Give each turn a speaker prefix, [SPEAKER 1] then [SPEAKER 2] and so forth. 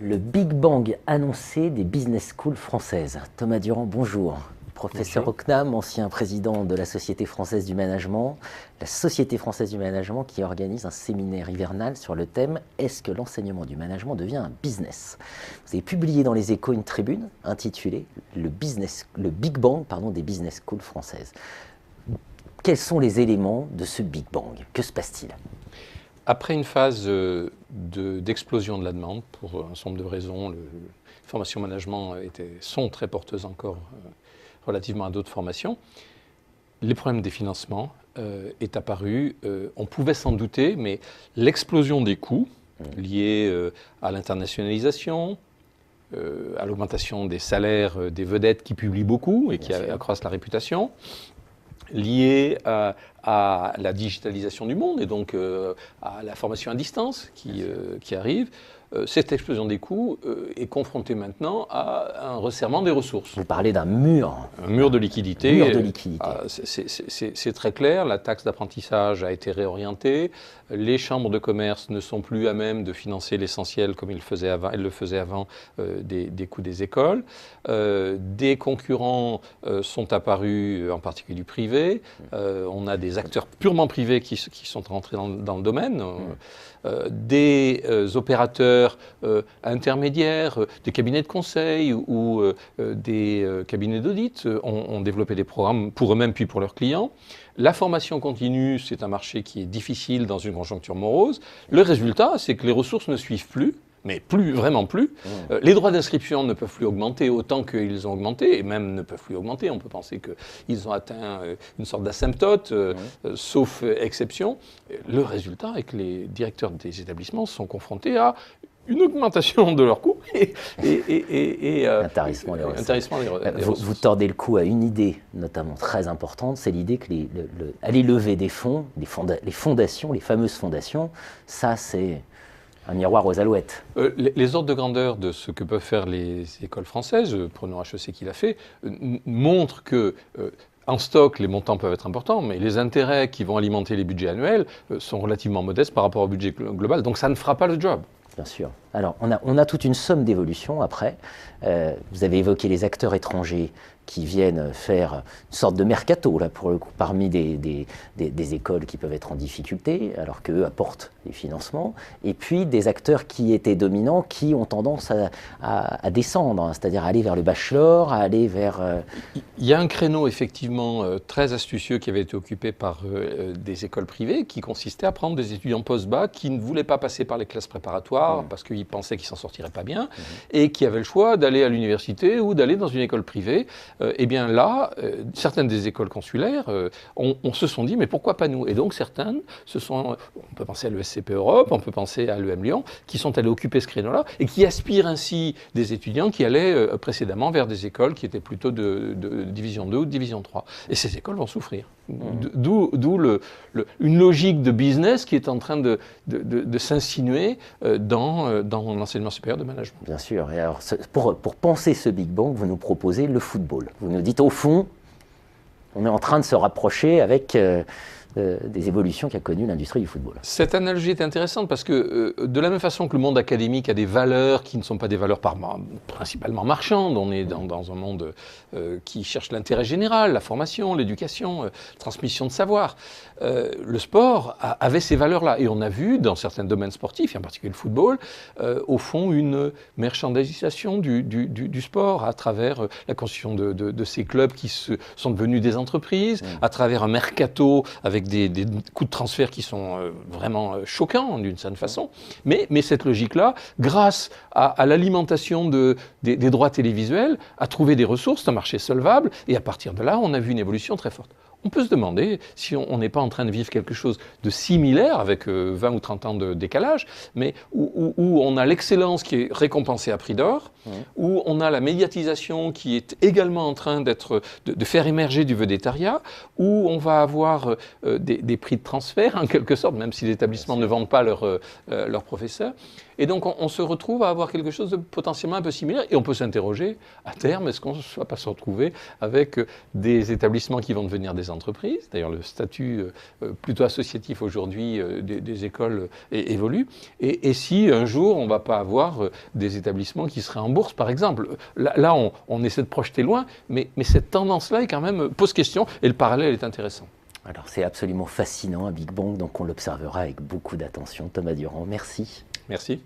[SPEAKER 1] Le Big Bang annoncé des business schools françaises. Thomas Durand, bonjour. Professeur
[SPEAKER 2] Bonjour.
[SPEAKER 1] au CNAM, ancien président de la Société française du management. La Société française du management qui organise un séminaire hivernal sur le thème « Est-ce que l'enseignement du management devient un business ?» Vous avez publié dans les Échos une tribune intitulée « Le Big Bang des business schools françaises ». Quels sont les éléments de ce Big Bang? Que se passe-t-il?
[SPEAKER 2] Après une phase d'explosion de la demande, pour un certain nombre de raisons, les formations management sont très porteuses encore relativement à d'autres formations, les problèmes des financements est apparu. On pouvait s'en douter, mais l'explosion des coûts liés à l'internationalisation, à l'augmentation des salaires des vedettes qui publient beaucoup et qui accroissent la réputation, lié à la digitalisation du monde et donc à la formation à distance qui arrive, cette explosion des coûts est confrontée maintenant à un resserrement des ressources.
[SPEAKER 1] Vous parlez d'un mur.
[SPEAKER 2] Un mur de liquidité.
[SPEAKER 1] Mur de liquidité.
[SPEAKER 2] C'est très clair, la taxe d'apprentissage a été réorientée, les chambres de commerce ne sont plus à même de financer l'essentiel comme elles le faisaient avant des coûts des écoles. Des concurrents sont apparus, en particulier du privé. On a des acteurs purement privés qui sont rentrés dans le domaine. Des opérateurs intermédiaires, des cabinets de conseil ou des cabinets d'audit ont développé des programmes pour eux-mêmes puis pour leurs clients. La formation continue, c'est un marché qui est difficile dans une conjoncture morose. Le résultat, c'est que les ressources ne suivent plus. Mais vraiment plus. Les droits d'inscription ne peuvent plus augmenter autant qu'ils ont augmenté, et même ne peuvent plus augmenter. On peut penser qu'ils ont atteint une sorte d'asymptote, sauf exception. Le résultat est que les directeurs des établissements sont confrontés à une augmentation de leurs coûts et
[SPEAKER 1] Intéressement des ressources. Vous tordez le cou à une idée notamment très importante, c'est l'idée que aller lever des fonds, les fondations, les fameuses fondations, ça c'est un miroir aux alouettes.
[SPEAKER 2] Les ordres de grandeur de ce que peuvent faire les écoles françaises, prenons HEC qui l'a fait, montrent que en stock, les montants peuvent être importants, mais les intérêts qui vont alimenter les budgets annuels sont relativement modestes par rapport au budget global, donc ça ne fera pas le job.
[SPEAKER 1] Bien sûr. Alors, on a toute une somme d'évolutions après. Vous avez évoqué les acteurs étrangers qui viennent faire une sorte de mercato, là, pour le coup, parmi des écoles qui peuvent être en difficulté, alors qu'eux apportent les financements. Et puis, des acteurs qui étaient dominants, qui ont tendance à descendre, hein, c'est-à-dire à aller vers le bachelor, à aller vers...
[SPEAKER 2] Il y a un créneau, effectivement, très astucieux qui avait été occupé par des écoles privées, qui consistait à prendre des étudiants post-bac qui ne voulaient pas passer par les classes préparatoires, parce qu'ils pensaient qu'ils ne s'en sortiraient pas bien, et qui avaient le choix d'aller à l'université ou d'aller dans une école privée. Eh bien là, certaines des écoles consulaires on se sont dit, mais pourquoi pas nous? Et donc certaines on peut penser à l'ESCP Europe, on peut penser à l'EM Lyon, qui sont allés occuper ce créneau-là et qui aspirent ainsi des étudiants qui allaient précédemment vers des écoles qui étaient plutôt de division 2 ou de division 3. Et ces écoles vont souffrir. D'où une logique de business qui est en train de s'insinuer dans l'enseignement supérieur de management.
[SPEAKER 1] Bien sûr. Et alors, pour penser ce Big Bang, vous nous proposez le football. Vous nous dites, au fond, on est en train de se rapprocher avec des évolutions qu'a connues l'industrie du football.
[SPEAKER 2] Cette analogie est intéressante parce que de la même façon que le monde académique a des valeurs qui ne sont pas des valeurs principalement marchandes, on est dans un monde qui cherche l'intérêt général, la formation, l'éducation, transmission de savoir. Le sport avait ces valeurs-là et on a vu dans certains domaines sportifs, et en particulier le football, au fond une merchandisation du sport à travers la constitution de ces clubs qui sont devenus des entreprises, à travers un mercato avec des coûts de transfert qui sont vraiment choquants d'une certaine façon. Mais cette logique-là, grâce à l'alimentation des droits télévisuels, a trouvé des ressources, c'est un marché solvable, et à partir de là, on a vu une évolution très forte. On peut se demander si on n'est pas en train de vivre quelque chose de similaire, avec 20 ou 30 ans de décalage, mais où on a l'excellence qui est récompensée à prix d'or, où on a la médiatisation qui est également en train de faire émerger du vedettariat, où on va avoir des prix de transfert, en quelque sorte, même si les établissements ne vendent pas leurs professeurs. Et donc on se retrouve à avoir quelque chose de potentiellement un peu similaire. Et on peut s'interroger, à terme, est-ce qu'on ne va pas se retrouver avec des établissements qui vont devenir des entreprises? D'ailleurs, le statut plutôt associatif aujourd'hui des écoles évolue. Et si un jour, on ne va pas avoir des établissements qui seraient en bourse, par exemple. Là on essaie de projeter loin, mais cette tendance-là est quand même pose question, et le parallèle est intéressant.
[SPEAKER 1] Alors c'est absolument fascinant, un Big Bang, donc on l'observera avec beaucoup d'attention. Thomas Durand, merci.
[SPEAKER 2] Merci.